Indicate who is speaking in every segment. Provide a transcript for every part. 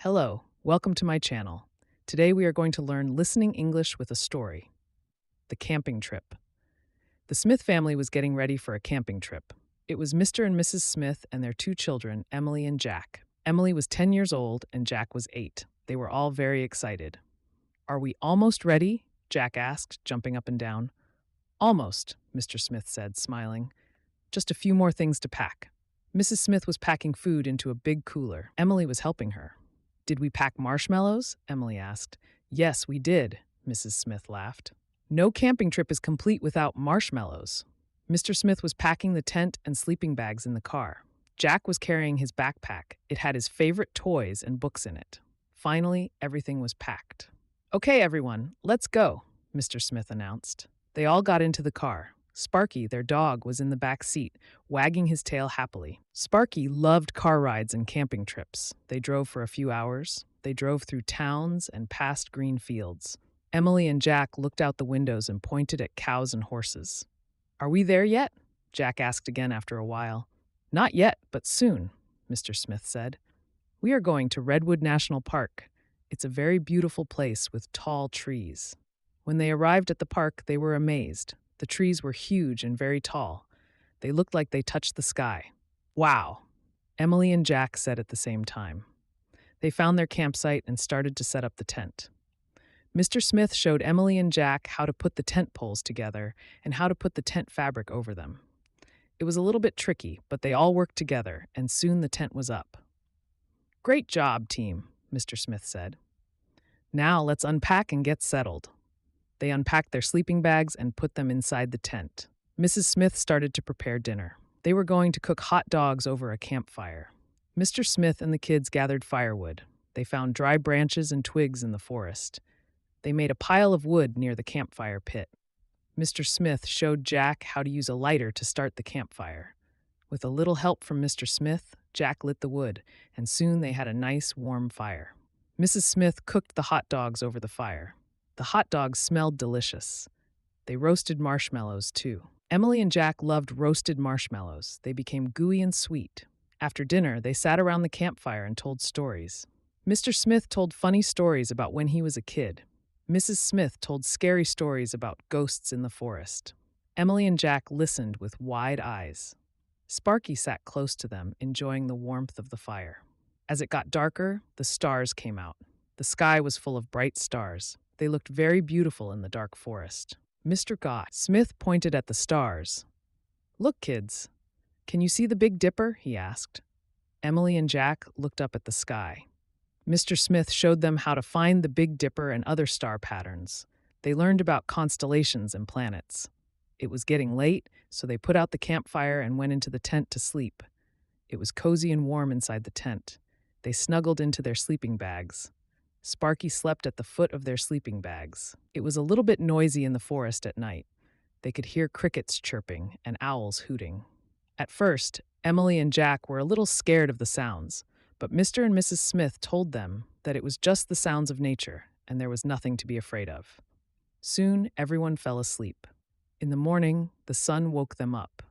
Speaker 1: Hello, welcome to my channel. Today we are going to learn listening English with a story. The camping trip. The Smith family was getting ready for a camping trip. It was Mr. and Mrs. Smith and their two children, Emily and Jack. Emily was 10 years old and Jack was 8. They were all very excited. Are we almost ready? Jack asked, jumping up and down. Almost, Mr. Smith said, smiling. Just a few more things to pack. Mrs. Smith was packing food into a big cooler. Emily was helping her. Did we pack marshmallows? Emily asked. Yes, we did, Mrs. Smith laughed. No camping trip is complete without marshmallows. Mr. Smith was packing the tent and sleeping bags in the car. Jack was carrying his backpack. It had his favorite toys and books in it. Finally, everything was packed. Okay, everyone, let's go, Mr. Smith announced. They all got into the car. Sparky, their dog, was in the back seat, wagging his tail happily. Sparky loved car rides and camping trips. They drove for a few hours. They drove through towns and past green fields. Emily and Jack looked out the windows and pointed at cows and horses. Are we there yet? Jack asked again after a while. Not yet, but soon, Mr. Smith said. We are going to Redwood National Park. It's a very beautiful place with tall trees. When they arrived at the park, they were amazed. The trees were huge and very tall. They looked like they touched the sky. Wow, Emily and Jack said at the same time. They found their campsite and started to set up the tent. Mr. Smith showed Emily and Jack how to put the tent poles together and how to put the tent fabric over them. It was a little bit tricky, but they all worked together, and soon the tent was up. Great job, team, Mr. Smith said. Now let's unpack and get settled. They unpacked their sleeping bags and put them inside the tent. Mrs. Smith started to prepare dinner. They were going to cook hot dogs over a campfire. Mr. Smith and the kids gathered firewood. They found dry branches and twigs in the forest. They made a pile of wood near the campfire pit. Mr. Smith showed Jack how to use a lighter to start the campfire. With a little help from Mr. Smith, Jack lit the wood, and soon they had a nice, warm fire. Mrs. Smith cooked the hot dogs over the fire. The hot dogs smelled delicious. They roasted marshmallows, too. Emily and Jack loved roasted marshmallows. They became gooey and sweet. After dinner, they sat around the campfire and told stories. Mr. Smith told funny stories about when he was a kid. Mrs. Smith told scary stories about ghosts in the forest. Emily and Jack listened with wide eyes. Sparky sat close to them, enjoying the warmth of the fire. As it got darker, the stars came out. The sky was full of bright stars. They looked very beautiful in the dark forest. Mr. Smith pointed at the stars. Look, kids. Can you see the Big Dipper? He asked. Emily and Jack looked up at the sky. Mr. Smith showed them how to find the Big Dipper and other star patterns. They learned about constellations and planets. It was getting late, so they put out the campfire and went into the tent to sleep. It was cozy and warm inside the tent. They snuggled into their sleeping bags. Sparky slept at the foot of their sleeping bags. It was a little bit noisy in the forest at night. They could hear crickets chirping and owls hooting. At first, Emily and Jack were a little scared of the sounds, but Mr. and Mrs. Smith told them that it was just the sounds of nature and there was nothing to be afraid of. Soon, everyone fell asleep. In the morning, the sun woke them up.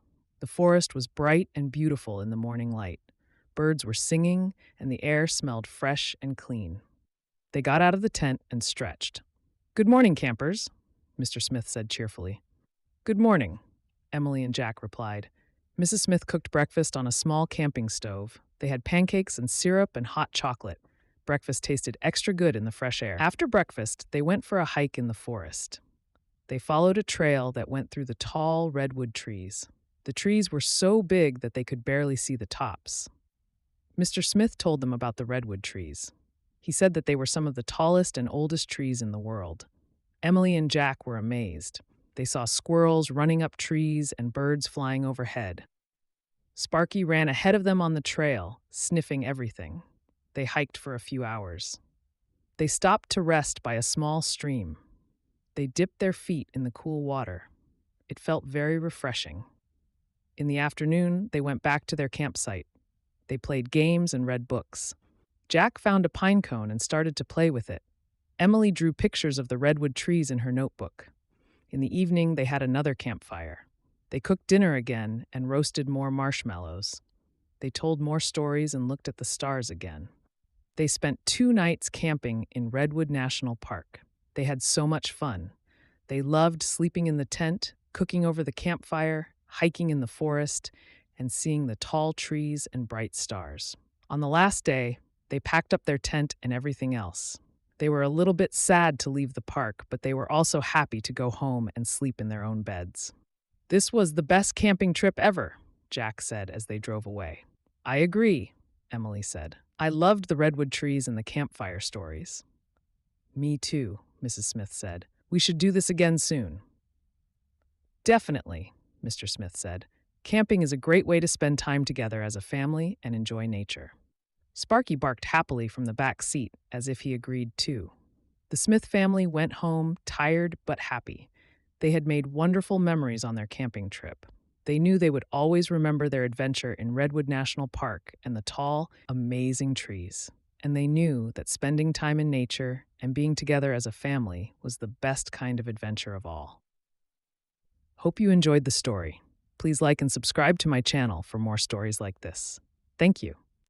Speaker 1: The forest was bright and beautiful in the morning light. Birds were singing, and the air smelled fresh and clean. They got out of the tent and stretched. Good morning, campers, Mr. Smith said cheerfully. Good morning, Emily and Jack replied. Mrs. Smith cooked breakfast on a small camping stove. They had pancakes and syrup and hot chocolate. Breakfast tasted extra good in the fresh air. After breakfast, they went for a hike in the forest. They followed a trail that went through the tall redwood trees. The trees were so big that they could barely see the tops. Mr. Smith told them about the redwood trees. He said that they were some of the tallest and oldest trees in the world. Emily and Jack were amazed. They saw squirrels running up trees and birds flying overhead. Sparky ran ahead of them on the trail, sniffing everything. They hiked for a few hours. They stopped to rest by a small stream. They dipped their feet in the cool water. It felt very refreshing. In the afternoon, they went back to their campsite. They played games and read books. Jack found a pine cone and started to play with it. Emily drew pictures of the redwood trees in her notebook. In the evening, they had another campfire. They cooked dinner again and roasted more marshmallows. They told more stories and looked at the stars again. They spent 2 nights camping in Redwood National Park. They had so much fun. They loved sleeping in the tent, cooking over the campfire, hiking in the forest, and seeing the tall trees and bright stars. On the last day, they packed up their tent and everything else. They were a little bit sad to leave the park, but they were also happy to go home and sleep in their own beds. "This was the best camping trip ever," Jack said as they drove away. "I agree," Emily said. "I loved the redwood trees and the campfire stories." "Me too," Mrs. Smith said. "We should do this again soon." "Definitely," Mr. Smith said. "Camping is a great way to spend time together as a family and enjoy nature." Sparky barked happily from the back seat, as if he agreed too. The Smith family went home tired but happy. They had made wonderful memories on their camping trip. They knew they would always remember their adventure in Redwood National Park and the tall, amazing trees. And they knew that spending time in nature and being together as a family was the best kind of adventure of all. Hope you enjoyed the story. Please like and subscribe to my channel for more stories like this. Thank you.